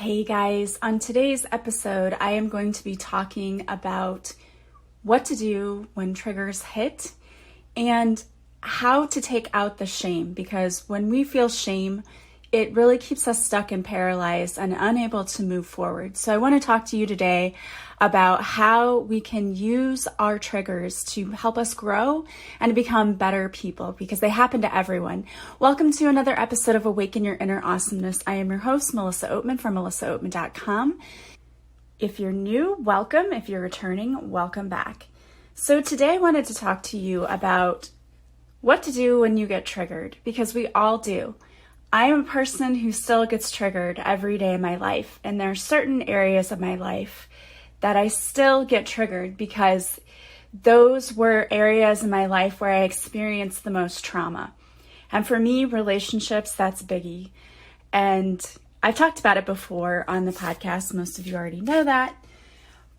Hey guys, on today's episode, I am going to be talking about what to do when triggers hit and how to take out the shame, because when we feel shame, it really keeps us stuck and paralyzed and unable to move forward. So I want to talk to you today about how we can use our triggers to help us grow and to become better people, because they happen to everyone. Welcome to another episode of Awaken Your Inner Awesomeness. I am your host, Melissa Oatman from melissaoatman.com. If you're new, welcome. If you're returning, welcome back. So today I wanted to talk to you about what to do when you get triggered, because we all do. I am a person who still gets triggered every day of my life, and there are certain areas of my life that I still get triggered because those were areas in my life where I experienced the most trauma. And for me, relationships, that's biggie. And I've talked about it before on the podcast. Most of you already know that.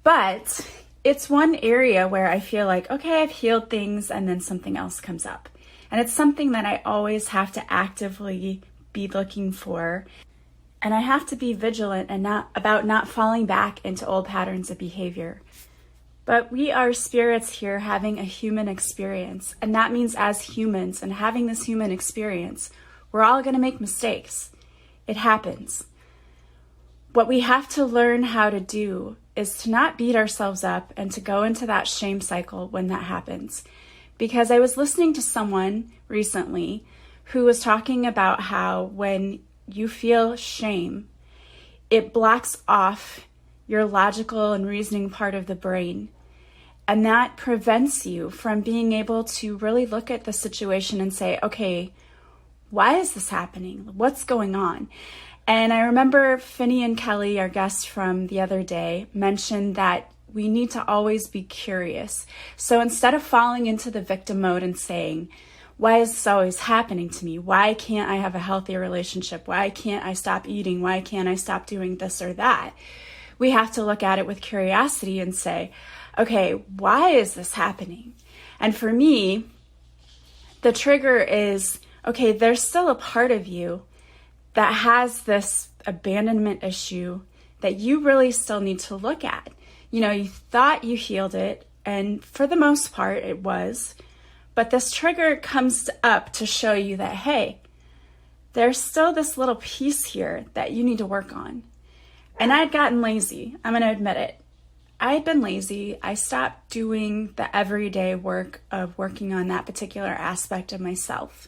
But it's one area where I feel like, okay, I've healed things, and then something else comes up. And it's something that I always have to actively be looking for, and I have to be vigilant and not falling back into old patterns of behavior. But we are spirits here having a human experience, and that means as humans and having this human experience, we're all going to make mistakes. It happens. What we have to learn how to do is to not beat ourselves up and to go into that shame cycle when that happens. Because I was listening to someone recently who was talking about how when you feel shame, it blocks off your logical and reasoning part of the brain. And that prevents you from being able to really look at the situation and say, okay, why is this happening? What's going on? And I remember Finney and Kelly, our guests from the other day, mentioned that we need to always be curious. So instead of falling into the victim mode and saying, why is this always happening to me? Why can't I have a healthy relationship? Why can't I stop eating? Why can't I stop doing this or that? We have to look at it with curiosity and say, okay, why is this happening? And for me, the trigger is, okay, there's still a part of you that has this abandonment issue that you really still need to look at. You know, you thought you healed it, and for the most part it was. But this trigger comes up to show you that, hey, there's still this little piece here that you need to work on. And I'd gotten lazy. I'm going to admit it. I had been lazy. I stopped doing the everyday work of working on that particular aspect of myself.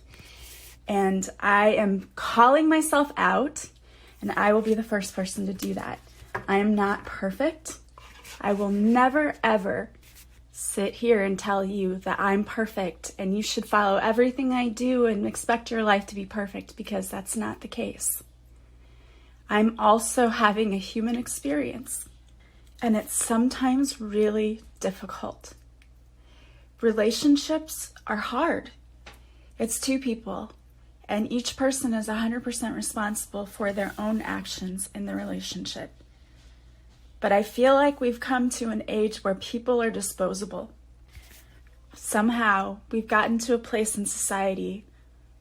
And I am calling myself out, and I will be the first person to do that. I am not perfect. I will never, ever sit here and tell you that I'm perfect and you should follow everything I do and expect your life to be perfect, because that's not the case. I'm also having a human experience, and it's sometimes really difficult. Relationships are hard. It's two people, and each person is 100% responsible for their own actions in the relationship. But I feel like we've come to an age where people are disposable. Somehow we've gotten to a place in society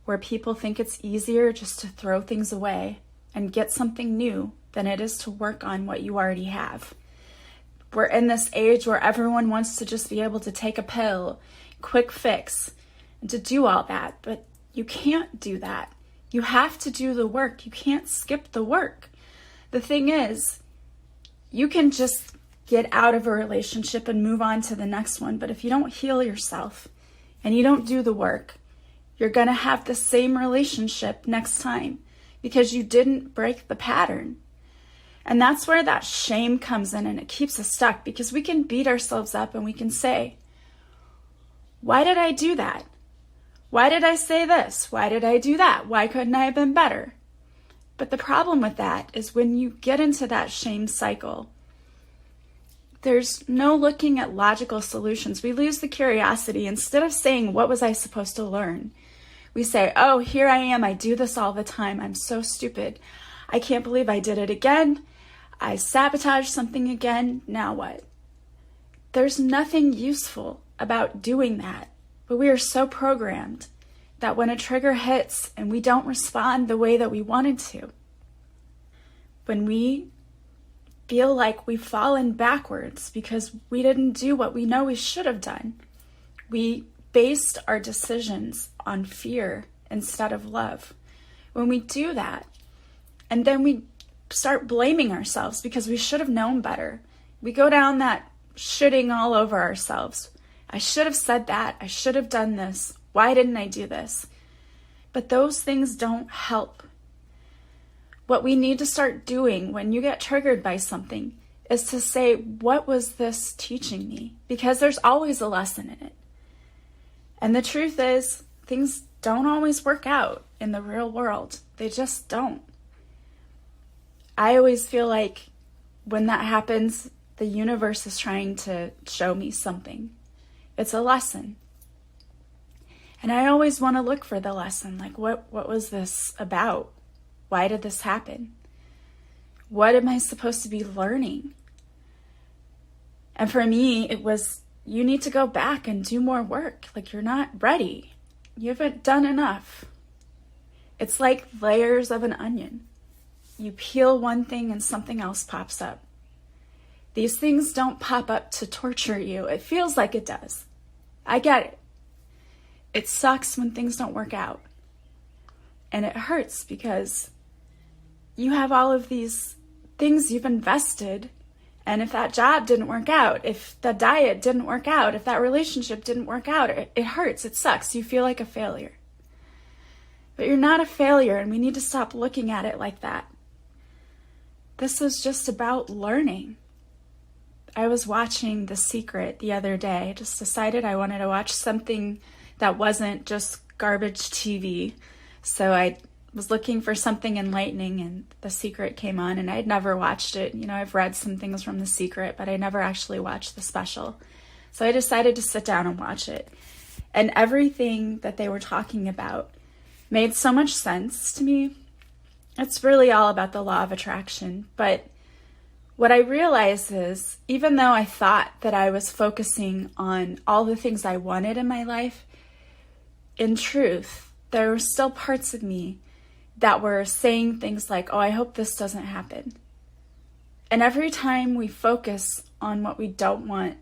where people think it's easier just to throw things away and get something new than it is to work on what you already have. We're in this age where everyone wants to just be able to take a pill, quick fix, and to do all that. But you can't do that. You have to do the work. You can't skip the work. The thing is, you can just get out of a relationship and move on to the next one. But if you don't heal yourself and you don't do the work, you're going to have the same relationship next time because you didn't break the pattern. And that's where that shame comes in, and it keeps us stuck, because we can beat ourselves up and we can say, why did I do that? Why did I say this? Why did I do that? Why couldn't I have been better? But the problem with that is when you get into that shame cycle, there's no looking at logical solutions. We lose the curiosity. Instead of saying, what was I supposed to learn? We say, oh, here I am. I do this all the time. I'm so stupid. I can't believe I did it again. I sabotaged something again. Now what? There's nothing useful about doing that. But we are so programmed that when a trigger hits and we don't respond the way that we wanted to, when we feel like we've fallen backwards because we didn't do what we know we should have done. We based our decisions on fear instead of love. When we do that, and then we start blaming ourselves because we should have known better, we go down that shitting all over ourselves. I should have said that. I should have done this. Why didn't I do this? But those things don't help. What we need to start doing when you get triggered by something is to say, what was this teaching me? Because there's always a lesson in it. And the truth is, things don't always work out in the real world. They just don't. I always feel like when that happens, the universe is trying to show me something. It's a lesson. And I always want to look for the lesson. Like, what was this about? Why did this happen? What am I supposed to be learning? And for me, it was, you need to go back and do more work. Like, you're not ready. You haven't done enough. It's like layers of an onion. You peel one thing and something else pops up. These things don't pop up to torture you. It feels like it does. I get it. It sucks when things don't work out. And it hurts because you have all of these things you've invested. And if that job didn't work out, if the diet didn't work out, if that relationship didn't work out, it hurts. It sucks. You feel like a failure. But you're not a failure, and we need to stop looking at it like that. This is just about learning. I was watching The Secret the other day. I just decided I wanted to watch something that wasn't just garbage TV. So I was looking for something enlightening, and The Secret came on, and I'd never watched it. You know, I've read some things from The Secret, but I never actually watched the special. So I decided to sit down and watch it. And everything that they were talking about made so much sense to me. It's really all about the law of attraction. But what I realized is, even though I thought that I was focusing on all the things I wanted in my life, in truth, there were still parts of me that were saying things like, oh, I hope this doesn't happen. And every time we focus on what we don't want,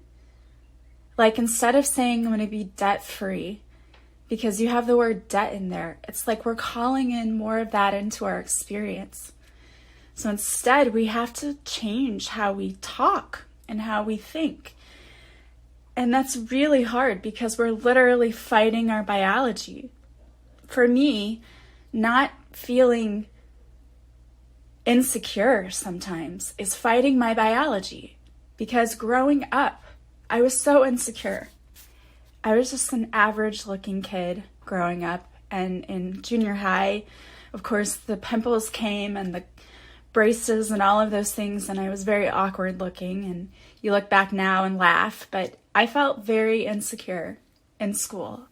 like instead of saying I'm going to be debt-free, because you have the word debt in there, it's like we're calling in more of that into our experience. So instead, we have to change how we talk and how we think. And that's really hard because we're literally fighting our biology. For me, not feeling insecure sometimes is fighting my biology, because growing up, I was so insecure. I was just an average looking kid growing up, and in junior high, of course, the pimples came and the braces and all of those things, and I was very awkward looking, and you look back now and laugh, but I felt very insecure in school,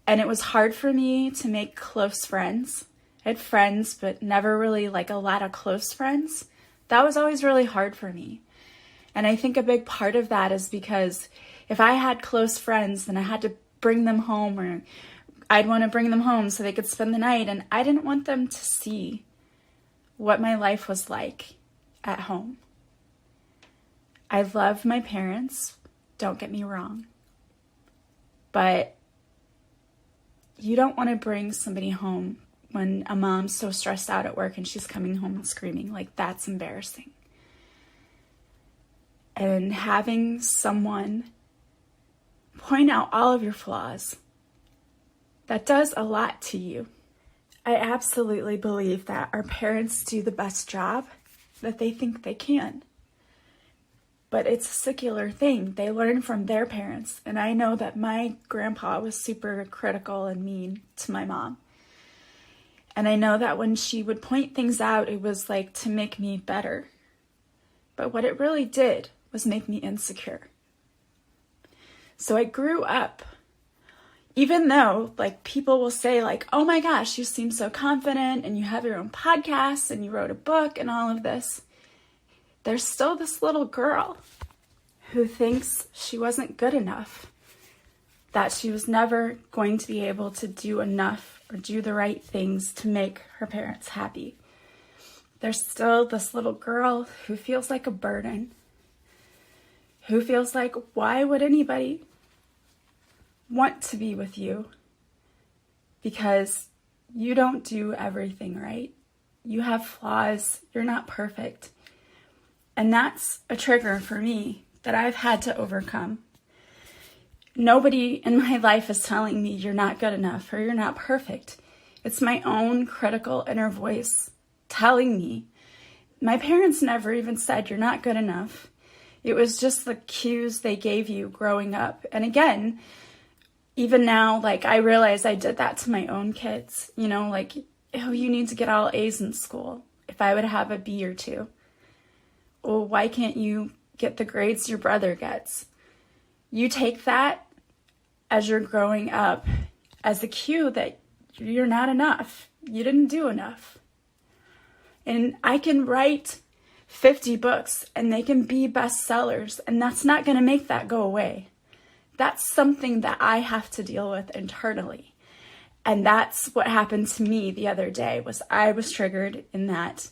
and it was hard for me to make close friends. I had friends, but never really like a lot of close friends. That was always really hard for me. And I think a big part of that is because if I had close friends, then I had to bring them home, or I'd want to bring them home so they could spend the night. And I didn't want them to see what my life was like at home. I love my parents, don't get me wrong. But you don't want to bring somebody home when a mom's so stressed out at work and she's coming home and screaming. Like, that's embarrassing. And having someone point out all of your flaws, that does a lot to you. I absolutely believe that our parents do the best job that they think they can. But it's a secular thing. They learn from their parents. And I know that my grandpa was super critical and mean to my mom. And I know that when she would point things out, it was like to make me better. But what it really did was make me insecure. So I grew up, even though like people will say like, oh my gosh, you seem so confident and you have your own podcast and you wrote a book and all of this. There's still this little girl who thinks she wasn't good enough, that she was never going to be able to do enough or do the right things to make her parents happy. there's still this little girl who feels like a burden, who feels like, why would anybody want to be with you? Because you don't do everything right. You have flaws. You're not perfect. And that's a trigger for me that I've had to overcome. Nobody in my life is telling me you're not good enough or you're not perfect. It's my own critical inner voice telling me. My parents never even said you're not good enough. It was just the cues they gave you growing up. And again, even now, like, I realize I did that to my own kids. You know, like, oh, you need to get all A's in school. If I would have a B or two. Well, why can't you get the grades your brother gets? You take that as you're growing up as a cue that you're not enough. You didn't do enough. And I can write 50 books and they can be bestsellers, and that's not going to make that go away. That's something that I have to deal with internally. And that's what happened to me the other day, was I was triggered in that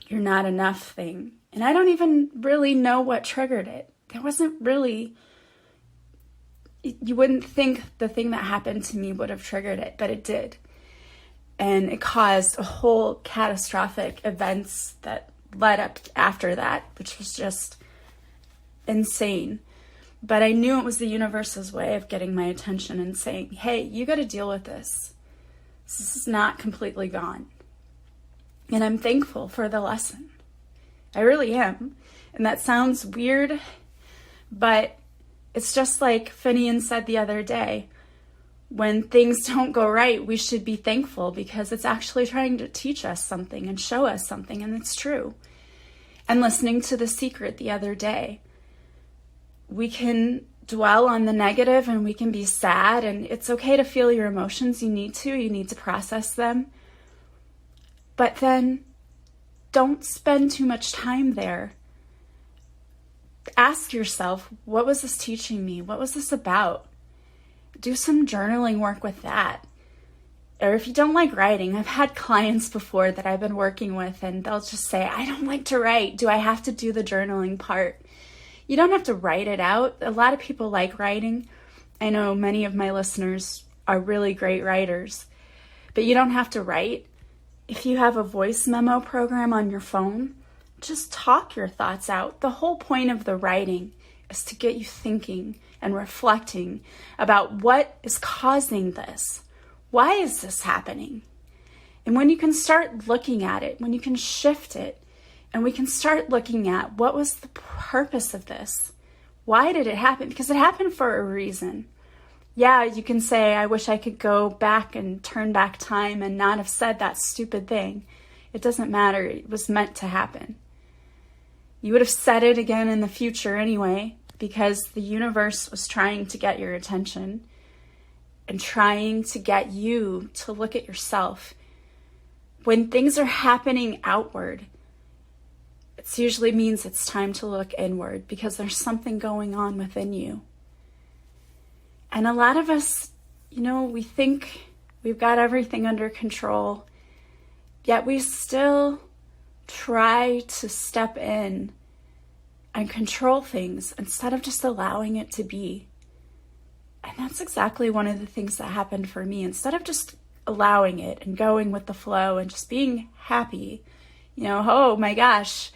you're not enough thing. And I don't even really know what triggered it. There wasn't really, you wouldn't think the thing that happened to me would have triggered it, but it did. And it caused a whole catastrophic events that led up after that, which was just insane. But I knew it was the universe's way of getting my attention and saying, hey, you got to deal with this. This is not completely gone. And I'm thankful for the lesson. I really am. And that sounds weird, but it's just like Finian said the other day. When things don't go right, we should be thankful because it's actually trying to teach us something and show us something, and it's true. And listening to The Secret the other day, we can dwell on the negative and we can be sad, and it's okay to feel your emotions. You need to process them. But then don't spend too much time there. Ask yourself, what was this teaching me? What was this about? Do some journaling work with that. Or if you don't like writing, I've had clients before that I've been working with, and they'll just say, I don't like to write. Do I have to do the journaling part? You don't have to write it out. A lot of people like writing. I know many of my listeners are really great writers, but you don't have to write. If you have a voice memo program on your phone, just talk your thoughts out. The whole point of the writing is to get you thinking and reflecting about what is causing this. Why is this happening? And when you can start looking at it, when you can shift it, and we can start looking at what was the purpose of this? Why did it happen? Because it happened for a reason. Yeah, you can say, I wish I could go back and turn back time and not have said that stupid thing. It doesn't matter. It was meant to happen. You would have said it again in the future anyway, because the universe was trying to get your attention and trying to get you to look at yourself. When things are happening outward, it usually means it's time to look inward because there's something going on within you. And a lot of us, we think we've got everything under control, yet we still try to step in and control things instead of just allowing it to be. And that's exactly one of the things that happened for me. Instead of just allowing it and going with the flow and just being happy, oh my gosh,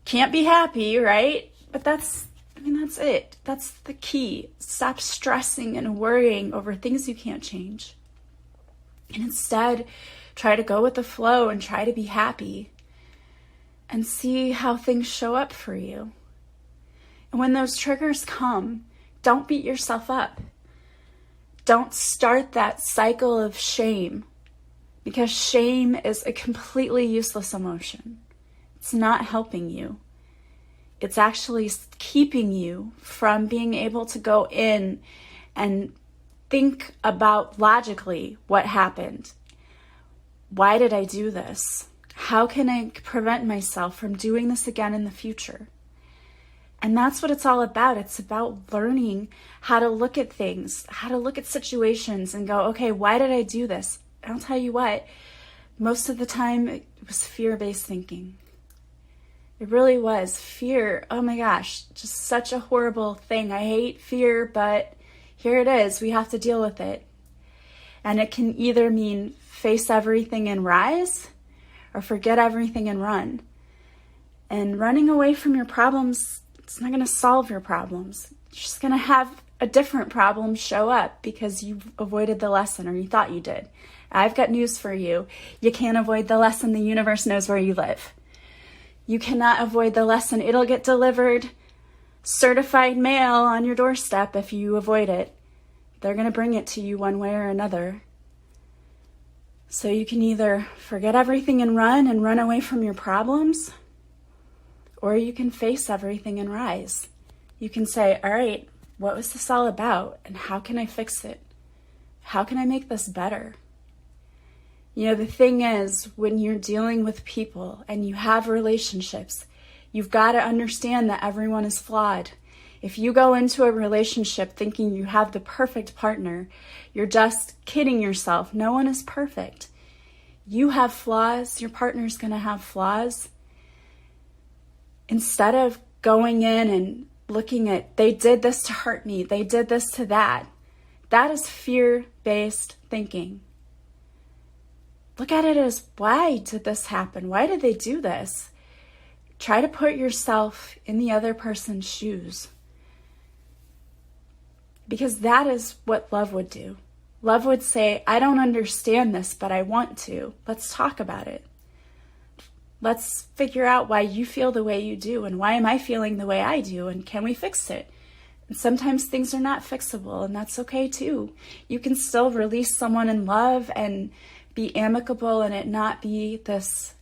can't be happy, right? But that's it. That's the key. Stop stressing and worrying over things you can't change. And instead, try to go with the flow and try to be happy and see how things show up for you. And when those triggers come, don't beat yourself up. Don't start that cycle of shame, because shame is a completely useless emotion. It's not helping you. It's actually keeping you from being able to go in and think about logically what happened. Why did I do this? How can I prevent myself from doing this again in the future? And that's what it's all about. It's about learning how to look at things, how to look at situations and go, okay, why did I do this? I'll tell you what, most of the time It was fear-based thinking. It really was. Fear, oh my gosh, just such a horrible thing. I hate fear, but here it is. We have to deal with it. And it can either mean face everything and rise, or forget everything and run. And running away from your problems, it's not going to solve your problems. You're just going to have a different problem show up because you avoided the lesson, or you thought you did. I've got news for you. You can't avoid the lesson. The universe knows where you live. You cannot avoid the lesson. It'll get delivered certified mail on your doorstep if you avoid it. They're going to bring it to you one way or another. So you can either forget everything and run away from your problems, or you can face everything and rise. You can say, all right, what was this all about? And how can I fix it? How can I make this better? You know, the thing is, when you're dealing with people and you have relationships, you've got to understand that everyone is flawed. If you go into a relationship thinking you have the perfect partner, you're just kidding yourself. No one is perfect. You have flaws. Your partner's going to have flaws. Instead of going in and looking at, they did this to hurt me, they did this to that, that is fear-based thinking. Look at it as, why did this happen? Why did they do this? Try to put yourself in the other person's shoes. Because that is what love would do. Love would say, I don't understand this, but I want to. Let's talk about it. Let's figure out why you feel the way you do, and why am I feeling the way I do, and can we fix it? And sometimes things are not fixable, and that's okay too. You can still release someone in love and be amicable and it not be this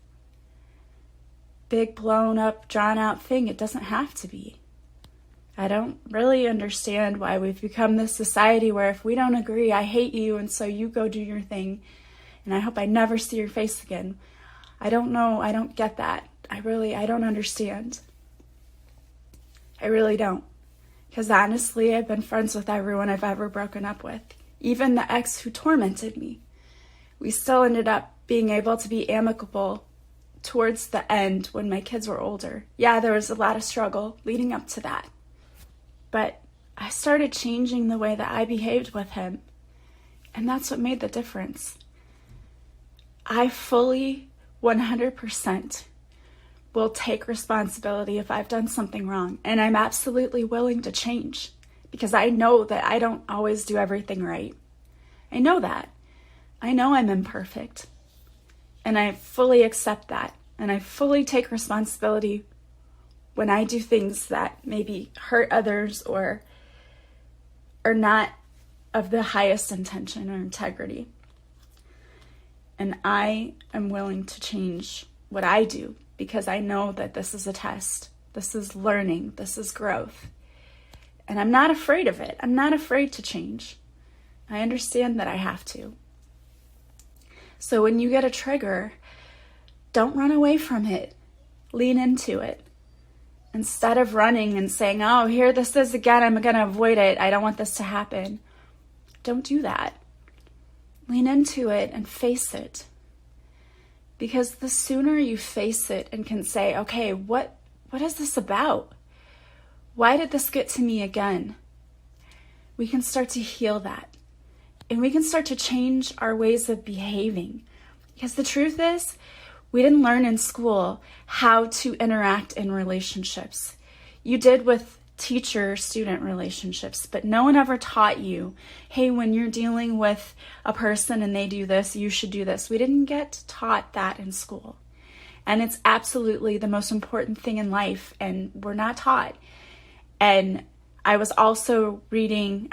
big blown up, drawn out thing. It doesn't have to be. I don't really understand why we've become this society where if we don't agree, I hate you, and so you go do your thing, and I hope I never see your face again. I don't know. I don't get that. I don't understand. I really don't. Because honestly, I've been friends with everyone I've ever broken up with. Even the ex who tormented me. We still ended up being able to be amicable towards the end when my kids were older. Yeah, there was a lot of struggle leading up to that. But I started changing the way that I behaved with him. And that's what made the difference. I fully 100% will take responsibility if I've done something wrong. And I'm absolutely willing to change because I know that I don't always do everything right. I know that. I know I'm imperfect. And I fully accept that. And I fully take responsibility when I do things that maybe hurt others or are not of the highest intention or integrity. And I am willing to change what I do because I know that this is a test. This is learning. This is growth. And I'm not afraid of it. I'm not afraid to change. I understand that I have to. So when you get a trigger, don't run away from it. Lean into it. Instead of running and saying, oh, here this is again, I'm going to avoid it. I don't want this to happen. Don't do that. Lean into it and face it. Because the sooner you face it and can say, okay, what is this about? Why did this get to me again? We can start to heal that. And we can start to change our ways of behaving. Because the truth is, we didn't learn in school how to interact in relationships. You did with teacher-student relationships, but no one ever taught you, hey, when you're dealing with a person and they do this, you should do this. We didn't get taught that in school. And it's absolutely the most important thing in life, and we're not taught. And I was watching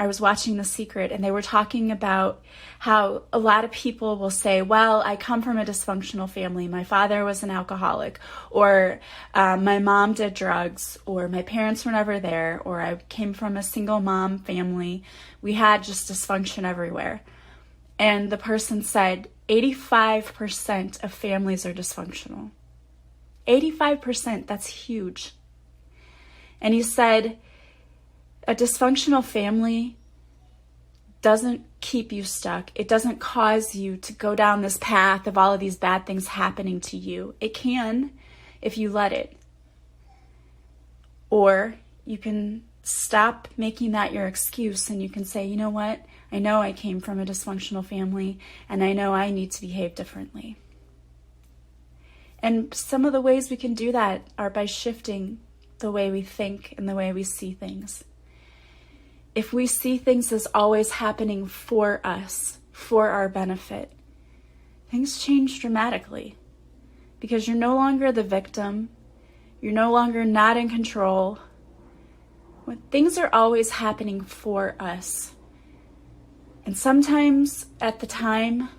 The Secret, and they were talking about how a lot of people will say, well, I come from a dysfunctional family. My father was an alcoholic, or my mom did drugs, or my parents were never there, or I came from a single mom family. We had just dysfunction everywhere. And the person said, 85% of families are dysfunctional. 85%, that's huge. And he said, a dysfunctional family doesn't keep you stuck. It doesn't cause you to go down this path of all of these bad things happening to you. It can if you let it. Or you can stop making that your excuse and you can say, you know what? I know I came from a dysfunctional family and I know I need to behave differently. And some of the ways we can do that are by shifting the way we think and the way we see things. If we see things as always happening for us, for our benefit, things change dramatically because you're no longer the victim. You're no longer not in control. When things are always happening for us. And sometimes at the time,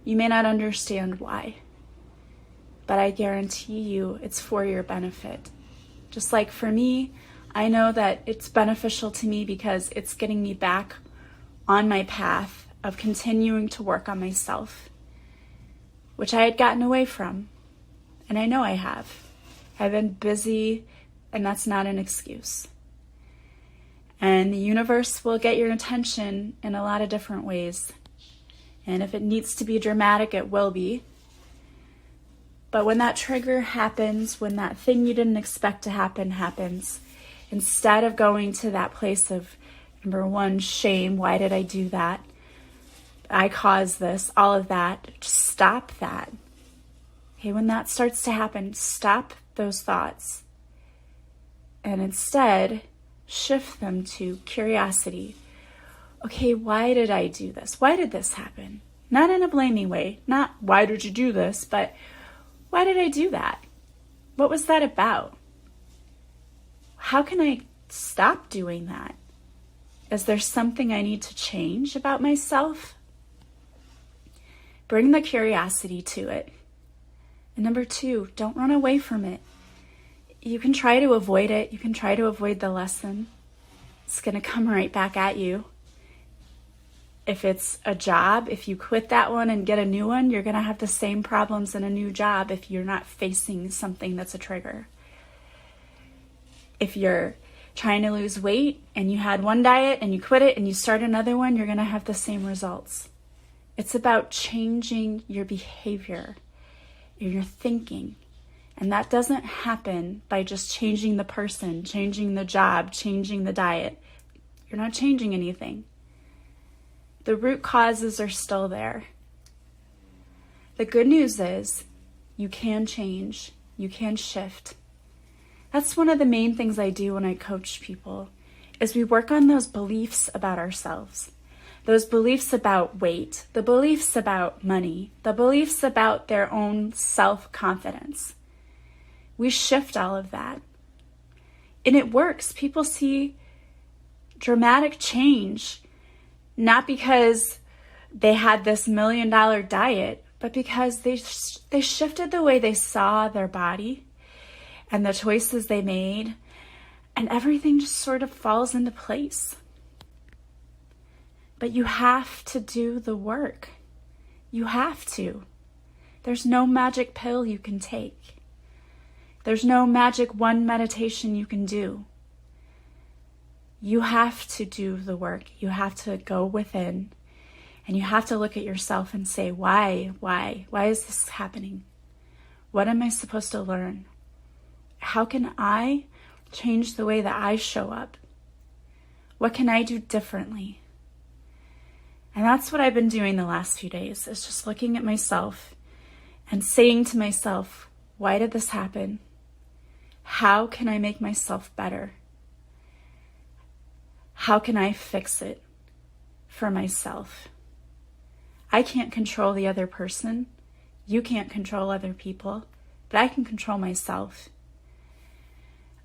you may not understand why. But I guarantee you it's for your benefit. Just like for me, I know that it's beneficial to me because it's getting me back on my path of continuing to work on myself, which I had gotten away from. And I know I have. I've been busy, and that's not an excuse. And the universe will get your attention in a lot of different ways. And if it needs to be dramatic, it will be. But when that trigger happens, when that thing you didn't expect to happen happens, instead of going to that place of, number one, shame, why did I do that? I caused this, all of that, just stop that. Okay, when that starts to happen, stop those thoughts. And instead, shift them to curiosity. Okay, why did I do this? Why did this happen? Not in a blaming way, not why did you do this, but why did I do that? What was that about? How can I stop doing that? Is there something I need to change about myself? Bring the curiosity to it. And number two, don't run away from it. You can try to avoid it. You can try to avoid the lesson. It's going to come right back at you. If it's a job, if you quit that one and get a new one, you're going to have the same problems in a new job if you're not facing something that's a trigger. If you're trying to lose weight and you had one diet and you quit it and you start another one, you're going to have the same results. It's about changing your behavior, your thinking. And that doesn't happen by just changing the person, changing the job, changing the diet. You're not changing anything. The root causes are still there. The good news is you can change, you can shift. That's one of the main things I do when I coach people, is we work on those beliefs about ourselves. Those beliefs about weight, the beliefs about money, the beliefs about their own self-confidence. We shift all of that. And it works. People see dramatic change, not because they had this $1 million diet, but because they shifted the way they saw their body and the choices they made, and everything just sort of falls into place. But you have to do the work. You have to. There's no magic pill you can take. There's no magic one meditation you can do. You have to do the work. You have to go within, and you have to look at yourself and say, why is this happening? What am I supposed to learn? How can I change the way that I show up? What can I do differently? And that's what I've been doing the last few days, is just looking at myself and saying to myself, why did this happen? How can I make myself better? How can I fix it for myself? I can't control the other person. You can't control other people, but I can control myself.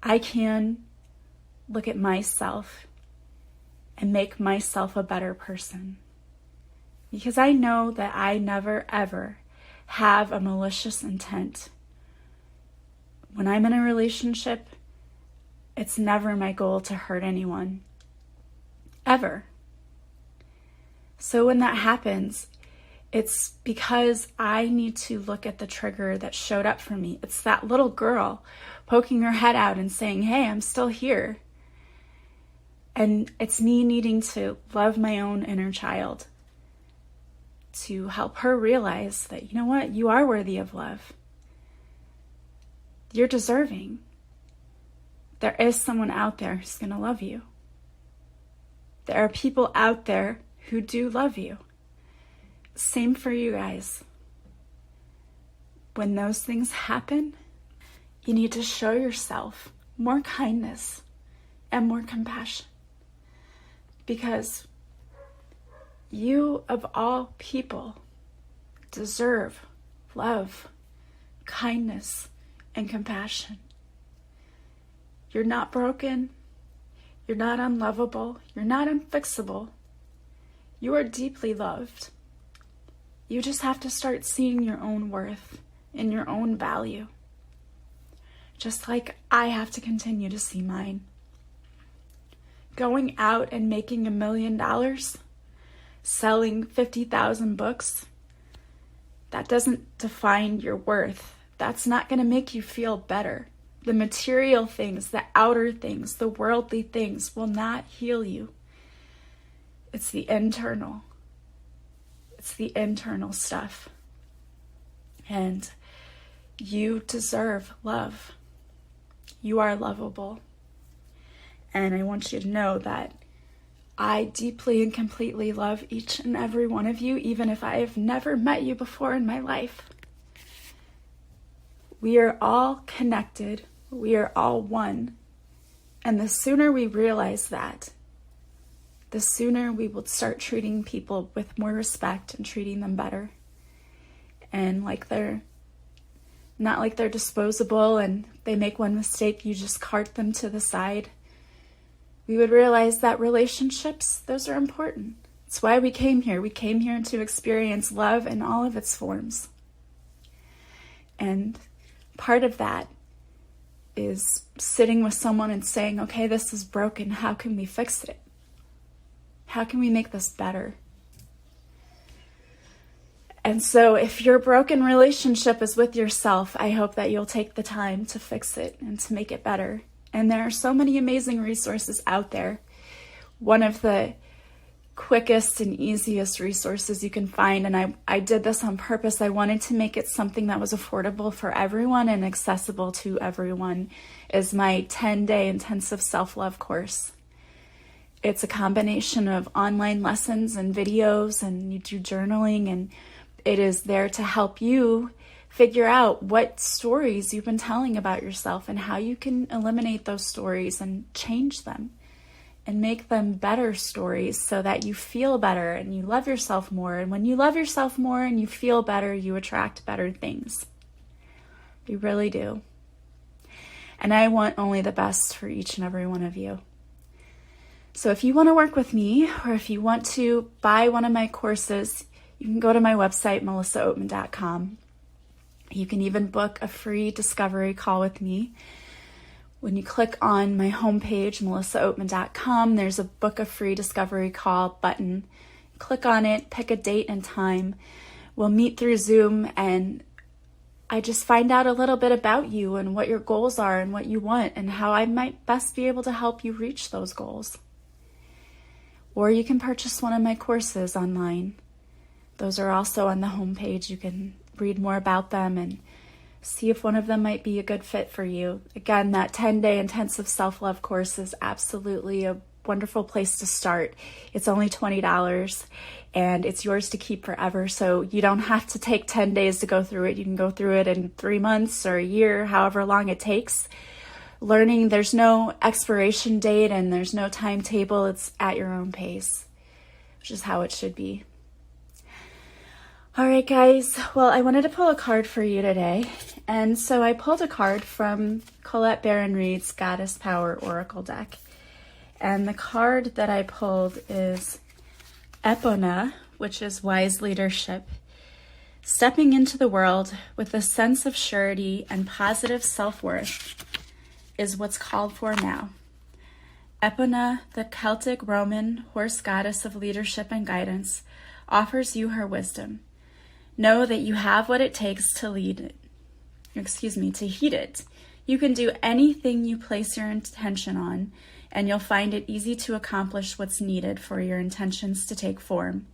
I can look at myself and make myself a better person. Because I know that I never, ever have a malicious intent. When I'm in a relationship, it's never my goal to hurt anyone. Ever. So when that happens, it's because I need to look at the trigger that showed up for me. It's that little girl poking her head out and saying, hey, I'm still here. And it's me needing to love my own inner child to help her realize that, you know what, you are worthy of love. You're deserving. There is someone out there who's going to love you. There are people out there who do love you. Same for you guys. When those things happen, you need to show yourself more kindness and more compassion. Because you, of all people, deserve love, kindness, and compassion. You're not broken. You're not unlovable. You're not unfixable. You are deeply loved. You just have to start seeing your own worth and your own value. Just like I have to continue to see mine. Going out and making $1 million, selling 50,000 books, that doesn't define your worth. That's not going to make you feel better. The material things, the outer things, the worldly things will not heal you. It's the internal. It's the internal stuff. And you deserve love. You are lovable. And I want you to know that I deeply and completely love each and every one of you, even if I have never met you before in my life. We are all connected. We are all one. And the sooner we realize that, the sooner we will start treating people with more respect and treating them better. And not like they're disposable and they make one mistake, you just cart them to the side. We would realize that relationships, those are important. It's why we came here. We came here to experience love in all of its forms. And part of that is sitting with someone and saying, okay, this is broken. How can we fix it? How can we make this better? And so if your broken relationship is with yourself, I hope that you'll take the time to fix it and to make it better. And there are so many amazing resources out there. One of the quickest and easiest resources you can find, and I did this on purpose, I wanted to make it something that was affordable for everyone and accessible to everyone, is my 10-day intensive self-love course. It's a combination of online lessons and videos, and you do journaling, and it is there to help you figure out what stories you've been telling about yourself and how you can eliminate those stories and change them and make them better stories so that you feel better and you love yourself more. And when you love yourself more and you feel better, you attract better things. You really do. And I want only the best for each and every one of you. So if you want to work with me, or if you want to buy one of my courses, you can go to my website, melissaoatman.com. You can even book a free discovery call with me. When you click on my homepage, melissaoatman.com, there's a book a free discovery call button. Click on it, pick a date and time. We'll meet through Zoom, and I just find out a little bit about you and what your goals are and what you want and how I might best be able to help you reach those goals. Or you can purchase one of my courses online. Those are also on the homepage. You can read more about them and see if one of them might be a good fit for you. Again, that 10-day intensive self-love course is absolutely a wonderful place to start. It's only $20 and it's yours to keep forever. So you don't have to take 10 days to go through it. You can go through it in 3 months or a year, however long it takes. Learning, there's no expiration date and there's no timetable. It's at your own pace, which is how it should be. All right, guys. Well, I wanted to pull a card for you today. And so I pulled a card from Colette Baron-Reid's Goddess Power Oracle deck. And the card that I pulled is Epona, which is wise leadership. Stepping into the world with a sense of surety and positive self-worth is what's called for now. Epona, the Celtic Roman horse goddess of leadership and guidance, offers you her wisdom. Know that you have what it takes to heed it. You can do anything you place your intention on, and you'll find it easy to accomplish what's needed for your intentions to take form.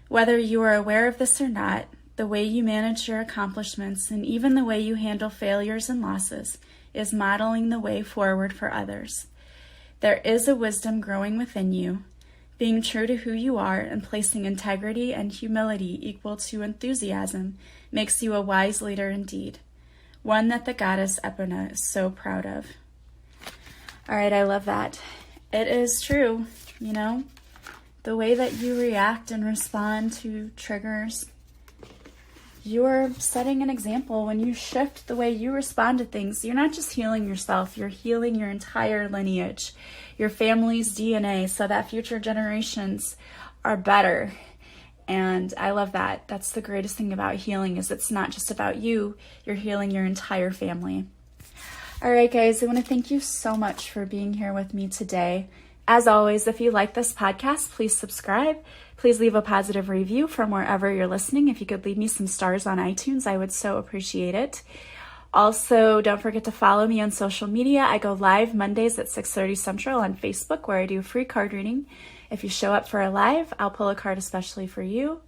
Whether you are aware of this or not, the way you manage your accomplishments and even the way you handle failures and losses is modeling the way forward for others. There is a wisdom growing within you. Being true to who you are and placing integrity and humility equal to enthusiasm makes you a wise leader indeed, one that the goddess Epona is so proud of. All right, I love that. It is true, the way that you react and respond to triggers, you're setting an example. When you shift the way you respond to things, you're not just healing yourself, you're healing your entire lineage, your family's DNA, so that future generations are better. And I love that. That's the greatest thing about healing, is it's not just about you, you're healing your entire family. All right, guys, I want to thank you so much for being here with me today. As always, if you like this podcast, please subscribe. Please leave a positive review from wherever you're listening. If you could leave me some stars on iTunes, I would so appreciate it. Also, don't forget to follow me on social media. I go live Mondays at 6:30 Central on Facebook, where I do a free card reading. If you show up for a live, I'll pull a card especially for you.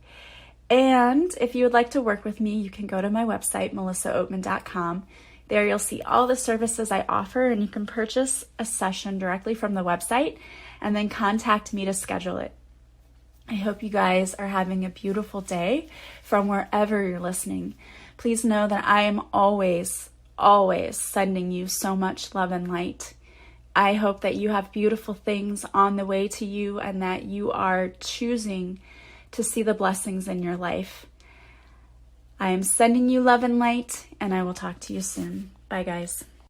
And if you would like to work with me, you can go to my website, melissaoatman.com. There you'll see all the services I offer, and you can purchase a session directly from the website and then contact me to schedule it. I hope you guys are having a beautiful day from wherever you're listening. Please know that I am always sending you so much love and light. I hope that you have beautiful things on the way to you and that you are choosing to see the blessings in your life. I am sending you love and light, and I will talk to you soon. Bye, guys.